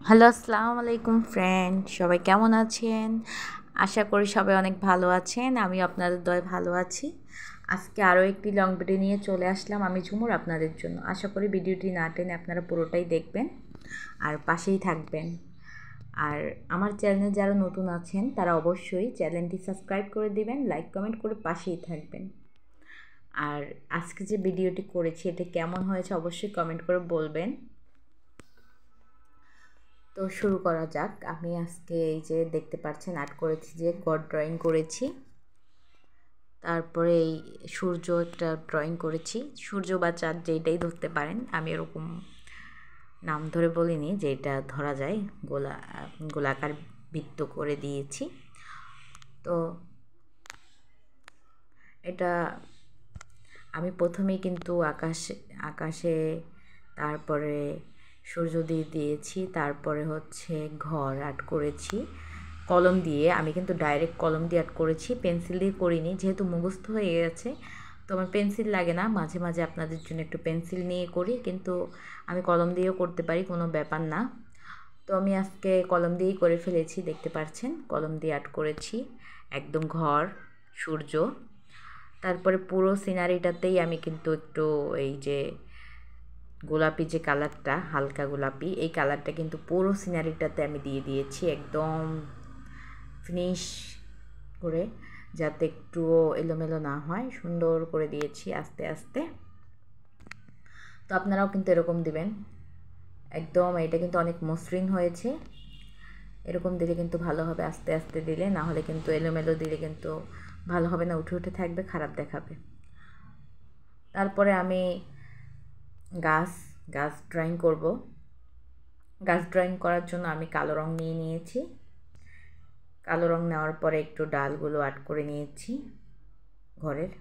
Hello, আসসালামু আলাইকুম friend, সবাই কেমন আছেন? আশা করি সবাই অনেক ভালো আছেন। আমি আপনাদের দয় ভালো আছি। আজকে আরও একটি লং ভিডিও নিয়ে চলে আসলাম আমি ঝুমুর আপনাদের জন্য। আশা করি ভিডিওটি না টেনে আপনারা পুরোটাই দেখবেন আর পাশেই থাকবেন। আর আমার চ্যানেলে যারা নতুন আছেন তারা অবশ্যই চ্যানেলটি সাবস্ক্রাইব করে দিবেন, লাইক কমেন্ট করে পাশেই থাকবেন। আর আজকে যে ভিডিওটি করেছি এটা কেমন হয়েছে অবশ্যই কমেন্ট করে বলবেন। তো শুরু করা যাক। আমি আজকে এই যে দেখতে পাচ্ছেন আর্ট করেছি, যে গড ড্রয়িং করেছি, তারপরে এই সূর্য একটা ড্রয়িং করেছি, সূর্য বা চাঁদ যেইটাই ধরতে পারেন, আমি এরকম নাম ধরে বলিনি, যেটা ধরা যায় গোলাকার বৃত্ত করে দিয়েছি। তো এটা আমি প্রথমেই কিন্তু আকাশে তারপরে সূর্য দিয়ে দিয়েছি, তারপরে হচ্ছে ঘর আর্ট করেছি কলম দিয়ে। আমি কিন্তু ডাইরেক্ট কলম দিয়ে আর্ট করেছি, পেন্সিল দিয়ে করিনি, যেহেতু মুখস্থ হয়ে গেছে তো আমার পেন্সিল লাগে না। মাঝে মাঝে আপনাদের জন্য একটু পেন্সিল নিয়ে করি, কিন্তু আমি কলম দিয়েও করতে পারি, কোনো ব্যাপার না। তো আমি আজকে কলম দিয়েই করে ফেলেছি, দেখতে পাচ্ছেন কলম দিয়ে আর্ট করেছি একদম ঘর, সূর্য। তারপরে পুরো সিনারিটাতেই আমি কিন্তু একটু এই যে গোলাপি যে কালারটা, হালকা গোলাপি, এই কালারটা কিন্তু পুরো সিনারিটাতে আমি দিয়ে দিয়েছি একদম ফিনিশ করে, যাতে একটুও এলোমেলো না হয়, সুন্দর করে দিয়েছি আস্তে আস্তে। তো আপনারাও কিন্তু এরকম দিবেন একদম। এটা কিন্তু অনেক মসৃণ হয়েছে, এরকম দিলে কিন্তু ভালো হবে, আস্তে আস্তে দিলে, না হলে কিন্তু এলোমেলো দিলে কিন্তু ভালো হবে না, উঠে উঠে থাকবে, খারাপ দেখাবে। তারপরে আমি গাছ গাছ ড্রয়িং করব। গাছ ড্রয়িং করার জন্য আমি কালো রং নিয়ে নিয়েছি। কালো রং নেওয়ার পরে একটু ডালগুলো আর্ট করে নিয়েছি ঘরের।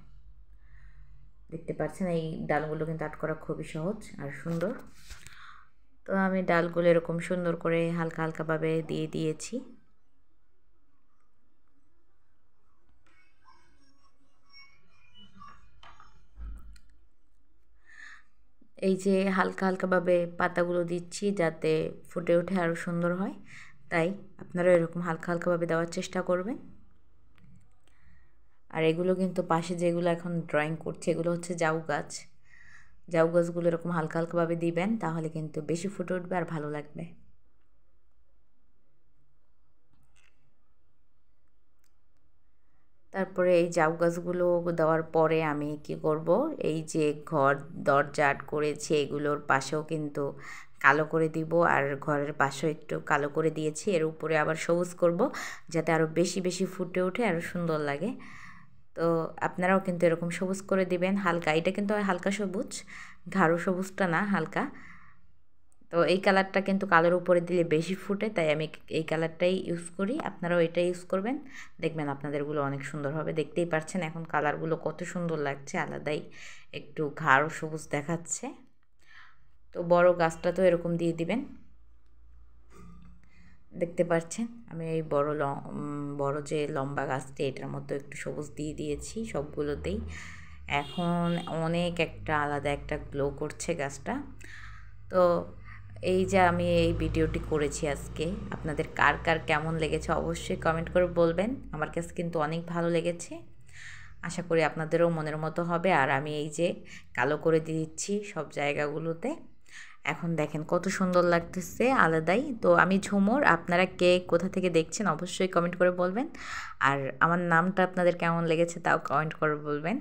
দেখতে পাচ্ছেন এই ডালগুলো কিন্তু আর্ট করা খুবই সহজ আর সুন্দর। তো আমি ডালগুলো এরকম সুন্দর করে হালকা হালকাভাবে দিয়ে দিয়েছি। এই যে হালকা হালকাভাবে পাতাগুলো দিচ্ছি যাতে ফুটে ওঠে আরও সুন্দর হয়, তাই আপনারা এরকম হালকা হালকাভাবে দেওয়ার চেষ্টা করবেন। আর এগুলো কিন্তু পাশে যেগুলো এখন ড্রয়িং করছে এগুলো হচ্ছে জাউ গাছ। জাউ গাছগুলো এরকম হালকা হালকাভাবে দিবেন, তাহলে কিন্তু বেশি ফুটে উঠবে আর ভালো লাগবে। তারপরে এই জাউ গাছগুলো দেওয়ার পরে আমি কি করব, এই যে ঘর দরজা আর্ট করেছি এগুলোর পাশেও কিন্তু কালো করে দিব, আর ঘরের পাশেও একটু কালো করে দিয়েছি, এর উপরে আবার সবুজ করব যাতে আরও বেশি বেশি ফুটে ওঠে, আরও সুন্দর লাগে। তো আপনারাও কিন্তু এরকম সবুজ করে দিবেন হালকা, এটা কিন্তু হালকা সবুজ, গাঢ় সবুজটা না, হালকা। তো এই কালারটা কিন্তু কালোর উপরে দিলে বেশি ফুটে, তাই আমি এই কালারটাই ইউজ করি, আপনারাও এটাই ইউজ করবেন, দেখবেন আপনাদেরগুলো অনেক সুন্দর হবে। দেখতেই পাচ্ছেন এখন কালারগুলো কত সুন্দর লাগছে, আলাদাই একটু গাঢ় সবুজ দেখাচ্ছে। তো বড় গাছটা তো এরকম দিয়ে দিবেন। দেখতে পাচ্ছেন আমি এই বড় যে লম্বা গাছটি, এটার মধ্যে একটু সবুজ দিয়ে দিয়েছি সবগুলোতেই। এখন অনেক একটা আলাদা একটা গ্লো করছে গাছটা। তো এই যে আমি এই ভিডিওটি করেছি আজকে, আপনাদের কার কার কেমন লেগেছে অবশ্যই কমেন্ট করে বলবেন। আমার কাছে কিন্তু অনেক ভালো লেগেছে, আশা করি আপনাদেরও মনের মতো হবে। আর আমি এই যে কালো করে দিচ্ছি সব জায়গাগুলোতে, এখন দেখেন কত সুন্দর লাগতেছে আলাদাই। তো আমি ঝুমুর, আপনারা কে কোথা থেকে দেখছেন অবশ্যই কমেন্ট করে বলবেন। আর আমার নামটা আপনাদের কেমন লেগেছে তাও কমেন্ট করে বলবেন।